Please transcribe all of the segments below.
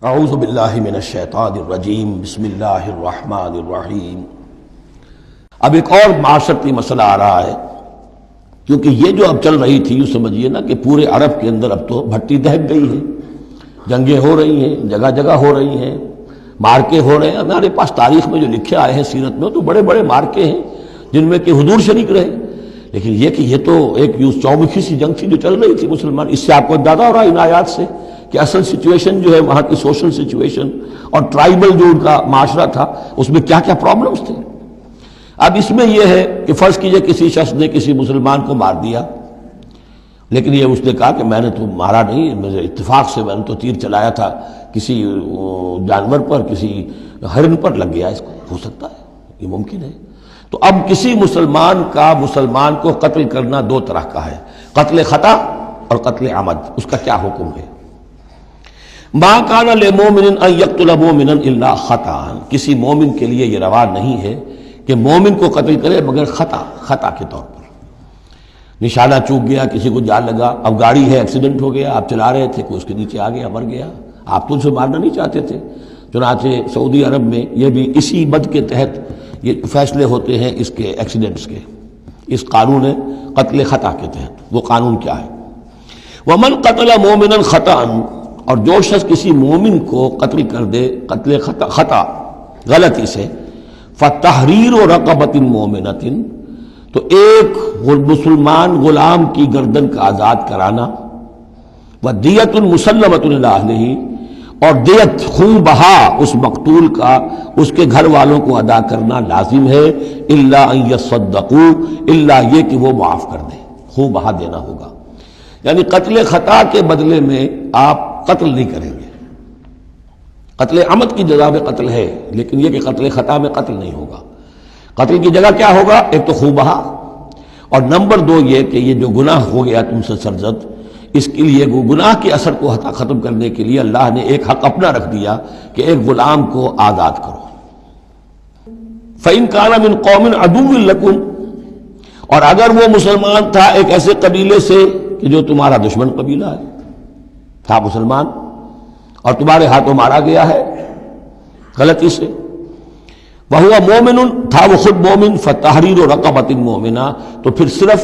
اعوذ باللہ من الشیطان الرجیم بسم اللہ الرحمن الرحیم۔ اب ایک اور معاشرتی مسئلہ آ رہا ہے، کیونکہ یہ جو اب چل رہی تھی، یوں سمجھیے نا کہ پورے عرب کے اندر اب تو بھٹی دہک گئی ہے، جنگیں ہو رہی ہیں، جگہ جگہ ہو رہی ہیں، مارکے ہو رہے ہیں۔ ہمارے پاس تاریخ میں جو لکھے آئے ہیں سیرت میں تو بڑے بڑے مارکے ہیں جن میں کہ حضور شریک رہے، لیکن یہ کہ یہ تو ایک یوں چومکھی سی جنگ تھی جو چل رہی تھی مسلمان۔ اس سے آپ کو اندازہ ہو رہا ہے ان آیات سے کہ اصل سچویشن جو ہے وہاں کی سوشل سچویشن اور ٹرائبل جو ان کا معاشرہ تھا اس میں کیا کیا پرابلمز تھے۔ اب اس میں یہ ہے کہ فرض کیجئے کسی شخص نے کسی مسلمان کو مار دیا، لیکن یہ اس نے کہا کہ میں نے تو مارا نہیں، میرے اتفاق سے میں نے تو تیر چلایا تھا کسی جانور پر، کسی ہرن پر لگ گیا، اس کو ہو سکتا ہے، یہ ممکن ہے۔ تو اب کسی مسلمان کا مسلمان کو قتل کرنا دو طرح کا ہے، قتل خطا اور قتل عمد۔ اس کا کیا حکم ہے؟ ما کان للمؤمن ان یقتل مؤمنا الا خطا، کسی مومن کے لیے یہ روا نہیں ہے کہ مومن کو قتل کرے مگر خطا کے طور پر۔ نشانہ چوک گیا، کسی کو جان لگا، اب گاڑی ہے، ایکسیڈنٹ ہو گیا، آپ چلا رہے تھے، کوئی اس کے نیچے آ گیا، مر گیا، آپ تو اسے مارنا نہیں چاہتے تھے۔ چنانچہ سعودی عرب میں یہ بھی اسی بد کے تحت یہ فیصلے ہوتے ہیں اس کے ایکسیڈنٹس کے، اس قانون قتل خطا کے تحت۔ وہ قانون کیا ہے؟ ومن قتل مومنا خطا، اور جو شخص کسی مومن کو قتل کر دے قتل خطا غلطی سے، فتحریر رقبۃ مومنۃ، تو ایک مسلمان غلام کی گردن کا آزاد کرانا، ودیۃ مسلمۃ الی اہلہ، اور دیت خون بہا اس مقتول کا اس کے گھر والوں کو ادا کرنا لازم ہے، الا ان یصدقوا، الا یہ کہ وہ معاف کر دیں، خون بہا دینا ہوگا۔ یعنی قتل خطا کے بدلے میں آپ قتل نہیں کریں گے، قتل عمد کی جزا میں قتل ہے، لیکن یہ کہ قتل خطا میں قتل نہیں ہوگا۔ قتل کی جگہ کیا ہوگا؟ ایک تو خون بہا، اور نمبر دو یہ کہ یہ جو گناہ ہو گیا تم سے سرزد، اس کے لیے گناہ کے اثر کو ختم کرنے کے لیے اللہ نے ایک حق اپنا رکھ دیا کہ ایک غلام کو آزاد کرو۔ فَإِن كَانَ مِن قَوْمٍ عَدُوٍّ لَكُمْ، اور اگر وہ مسلمان تھا ایک ایسے قبیلے سے کہ جو تمہارا دشمن قبیلہ ہے، تھا مسلمان اور تمہارے ہاتھوں مارا گیا ہے غلطی سے، وَهُوَ مُؤْمِنٌ، تھا وہ خود مومن، فَتَحْرِيرُ رَقَبَةٍ مُؤْمِنَةٍ، تو پھر صرف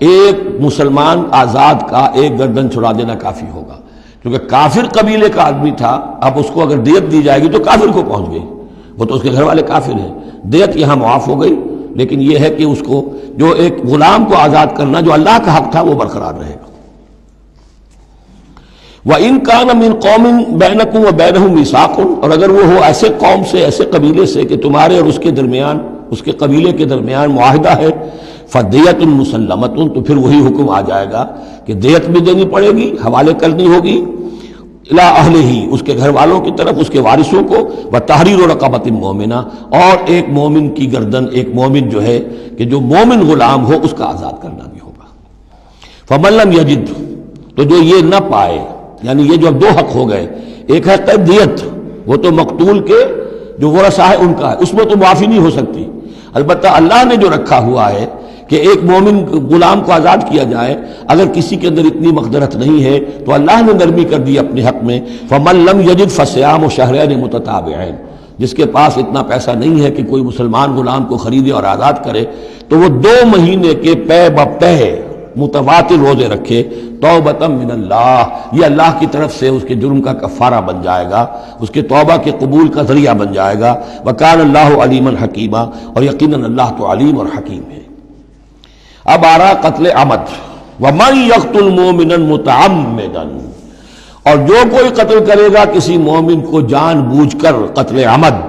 ایک مسلمان آزاد کا ایک گردن چھڑا دینا کافی ہوگا، کیونکہ کافر قبیلے کا آدمی تھا، اب اس کو اگر دیت دی جائے گی تو کافر کو پہنچ گئی، وہ تو اس کے گھر والے کافر ہیں، دیت یہاں معاف ہو گئی، لیکن یہ ہے کہ اس کو جو ایک غلام کو آزاد کرنا جو اللہ کا حق تھا وہ برقرار رہے گا۔ وَإِن كَانَ مِن قَوْمٍ بَيْنَكُمْ وَبَيْنَهُم مِيثَاقٌ، اور اگر وہ ہو ایسے قوم سے، ایسے قبیلے سے کہ تمہارے اور اس کے درمیان، اس کے قبیلے کے درمیان معاہدہ ہے، فَدِيَةٌ مُسَلَّمَةٌ، تو پھر وہی حکم آ جائے گا کہ دیت بھی دینی پڑے گی، حوالے کرنی ہوگی، اِلَىٰ أَهْلِهِ، اس کے گھر والوں کی طرف، اس کے وارثوں کو، وَتَحْرِيرُ رَقَبَةٍ مُؤْمِنَةٍ، اور ایک مومن کی گردن، ایک مومن جو ہے کہ جو مومن غلام ہو اس کا آزاد کرنا بھی ہوگا۔ فَمَن لَّمْ يَجِدْ، تو جو یہ نہ پائے، یعنی یہ جو اب دو حق ہو گئے، ایک ہے قید دیت، وہ تو مقتول کے جو ورثہ ہے ان کا ہے، اس میں تو معافی نہیں ہو سکتی، البتہ اللہ نے جو رکھا ہوا ہے کہ ایک مومن غلام کو آزاد کیا جائے، اگر کسی کے اندر اتنی مقدرت نہیں ہے تو اللہ نے نرمی کر دی اپنے حق میں، فَمَن لَّمْ يَجِدْ فَصِيَامُ شَهْرَيْنِ مُتَتَابِعَيْنِ، جس کے پاس اتنا پیسہ نہیں ہے کہ کوئی مسلمان غلام کو خریدے اور آزاد کرے تو وہ 2 مہینے کے پے بپے متواتر روزے رکھے، توبۃ من اللہ، یہ اللہ کی طرف سے اس کے جرم کا کفارہ بن جائے گا، اس کے توبہ کے قبول کا ذریعہ بن جائے گا۔ وَكَانَ اللَّهُ عَلِيمًا حَكِيمًا، اور یقیناً اللہ تو علیم اور حکیم ہے۔ اب آ رہا قتل عمد، وَمَن يَقْتُلْ مُؤْمِنًا مُتَعَمِّدًا، اور جو کوئی قتل کرے گا کسی مومن کو جان بوجھ کر قتل عمد،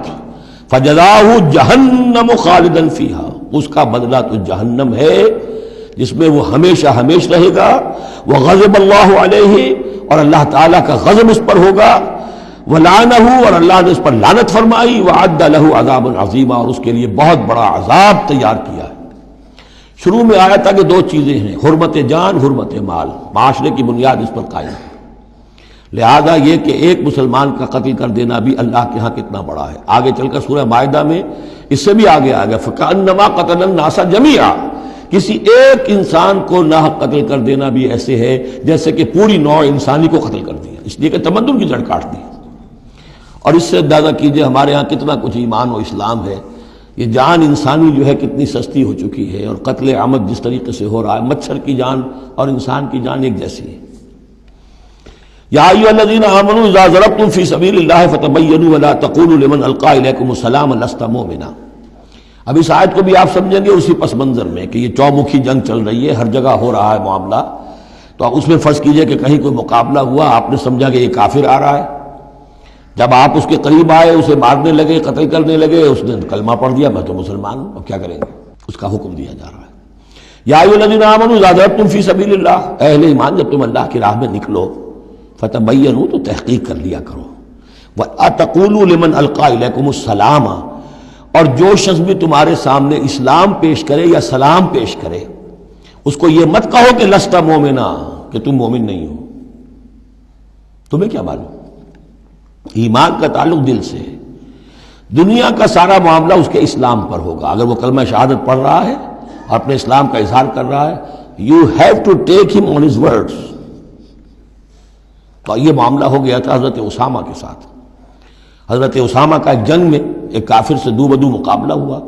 فَجَزَاؤُهُ جَهَنَّمُ خَالِدًا فِيهَا، اس کا بدلہ تو جہنم ہے جس میں وہ ہمیشہ ہمیشہ رہے گا، وغضب اللہ علیہ، اور اللہ تعالیٰ کا غضب اس پر ہوگا، ولعنہ، اور اللہ نے اس پر لعنت فرمائی، وعد لہ عذاب عظیما، اور اس کے لیے بہت بڑا عذاب تیار کیا ہے۔ شروع میں آیا تھا کہ 2 چیزیں ہیں، حرمت جان، حرمت مال، معاشرے کی بنیاد اس پر قائم ہے، لہذا یہ کہ ایک مسلمان کا قتل کر دینا بھی اللہ کے ہاں کتنا بڑا ہے۔ آگے چل کر سورہ مائدہ میں اس سے بھی آگے آ گیا، فَكَأَنَّمَا قَتَلَ النَّاسَ جَمِيعًا، کسی ایک انسان کو ناحق قتل کر دینا بھی ایسے ہے جیسے کہ پوری نوع انسانی کو قتل کر دیا، اس لیے کہ تمدن کی جڑ کاٹ دی۔ اور اس سے اندازہ کیجئے ہمارے ہاں کتنا کچھ ایمان و اسلام ہے. یہ جان انسانی جو ہے کتنی سستی ہو چکی ہے، اور قتل عمد جس طریقے سے ہو رہا ہے، مچھر کی جان اور انسان کی جان ایک جیسی ہے. یا ایھا الذین آمنوا اذا ضربتم فی سبیل اللہ فتبینوا ولا تقولوا لمن القی الیکم السلام لست مؤمنا. اب اس آیت کو بھی آپ سمجھیں گے اسی پس منظر میں کہ یہ چومکھی جنگ چل رہی ہے، ہر جگہ ہو رہا ہے معاملہ. تو اس میں فرض کیجئے کہ کہیں کوئی مقابلہ ہوا، آپ نے سمجھا کہ یہ کافر آ رہا ہے، جب آپ اس کے قریب آئے، اسے مارنے لگے، قتل کرنے لگے، اس نے کلمہ پڑھ دیا میں تو مسلمان ہوں، اب کیا کریں گے؟ اس کا حکم دیا جا رہا ہے. یا ایھا الذین آمنوا اذا ضربتم فی سبیل اللہ، اہل ایمان جب تم اللہ کی راہ میں نکلو، فتبینوا تو تحقیق کر لیا کرو، وَأَتَقُولُوا لِمَنْ أَلْقَى إِلَيْكُمُ السَّلَامَ، اور جو شخص بھی تمہارے سامنے اسلام پیش کرے یا سلام پیش کرے اس کو یہ مت کہو کہ لست مومنا، کہ تم مومن نہیں ہو. تمہیں کیا معلوم؟ ایمان کا تعلق دل سے ہے. دنیا کا سارا معاملہ اس کے اسلام پر ہوگا. اگر وہ کلمہ شہادت پڑھ رہا ہے اور اپنے اسلام کا اظہار کر رہا ہے، یو ہیو ٹو ٹیک ہم آن ہز ورڈز. تو یہ معاملہ ہو گیا تھا حضرت اسامہ کے ساتھ. حضرت اسامہ کا ایک جنگ میں ایک کافر سے دو بدو مقابلہ ہوا.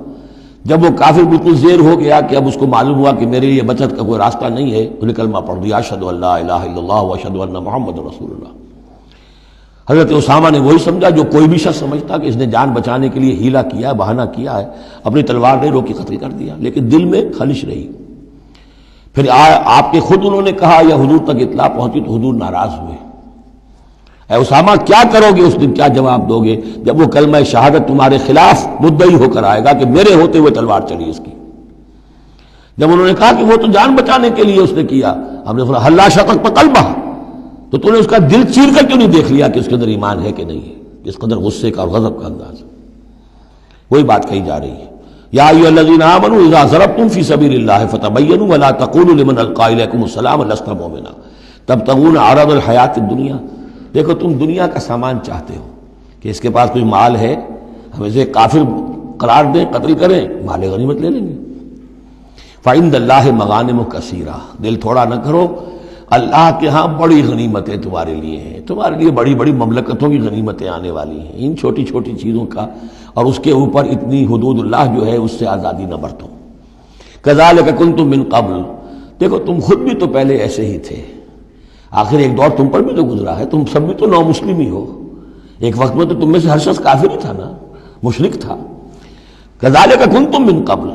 جب وہ کافر بالکل زیر ہو گیا کہ اب اس کو معلوم ہوا کہ میرے لیے بچت کا کوئی راستہ نہیں ہے، انہیں کلمہ پڑھ دیا، اشہد ان لا الہ الا اللہ واشہد ان محمد رسول اللہ. حضرت اسامہ نے وہی سمجھا جو کوئی بھی شخص سمجھتا کہ اس نے جان بچانے کے لیے ہیلہ کیا ہے، بہانہ کیا ہے، اپنی تلوار نے روکی قتل کر دیا. لیکن دل میں خلش رہی. پھر آپ کے خود انہوں نے کہا یا حضور تک اطلاع پہنچی تو حضور ناراض ہوئے. اے اسامہ کیا کرو گے اس دن، کیا جواب دو گے جب وہ کلمہ شہادت تمہارے خلاف مدعی ہو کر آئے گا کہ میرے ہوتے ہوئے تلوار چلی اس کی. جب انہوں نے کہا کہ وہ تو جان بچانے کے لیے اس نے کیا، ہم نے فرمایا حلا شقق بقلبہ، تو تو نے اس کا دل چیر کر کیوں نہیں دیکھ لیا کہ اس کے اندر ایمان ہے کہ نہیں ہے؟ اس قدر غصے کا اور غضب کا انداز. وہی بات کہی جا رہی ہے. یا ایھا الذین آمنوا اذا ضربتم فی سبیل اللہ فتبینوا ولا تقولوا لمن القی الیکم السلام لست مؤمنا تبتغون عرض الحیات الدنیا. دیکھو تم دنیا کا سامان چاہتے ہو کہ اس کے پاس کوئی مال ہے، ہم اسے کافر قرار دیں، قتل کریں، مال غنیمت لے لیں گے. فعند اللہ مغانم کثیرہ، دل تھوڑا نہ کرو، اللہ کے ہاں بڑی غنیمتیں تمہارے لیے ہیں، تمہارے لیے بڑی بڑی مملکتوں کی غنیمتیں آنے والی ہیں. ان چھوٹی چھوٹی چیزوں کا اور اس کے اوپر اتنی حدود اللہ جو ہے اس سے آزادی نہ برتو. کذالک کنتم من قبل، دیکھو تم خود بھی تو پہلے ایسے ہی تھے. آخر ایک دور تم پر بھی تو گزرا ہے، تم سب بھی تو نو مسلم ہی ہو. ایک وقت میں تو تم میں سے ہر شخص کافر ہی تھا نا، مشرک تھا. کذالک کنتم من قبل،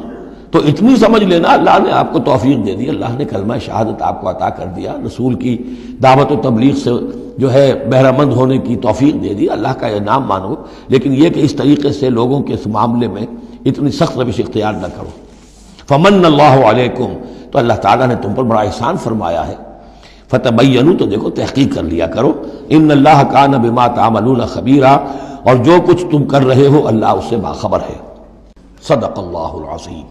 تو اتنی سمجھ لینا اللہ نے آپ کو توفیق دے دی، اللہ نے کلمہ شہادت آپ کو عطا کر دیا، رسول کی دعوت و تبلیغ سے جو ہے بہرہ مند ہونے کی توفیق دے دی، اللہ کا انعام مانو. لیکن یہ کہ اس طریقے سے لوگوں کے اس معاملے میں اتنی سخت روش اختیار نہ کرو. فمن اللہ علیکم، تو اللہ تعالیٰ نے تم پر بڑا احسان فرمایا ہے. فتبینوا، تو دیکھو تحقیق کر لیا کرو. ان اللہ کان بما تعملون خبیرا، اور جو کچھ تم کر رہے ہو اللہ اس سے باخبر ہے. صدق اللہ العظیم.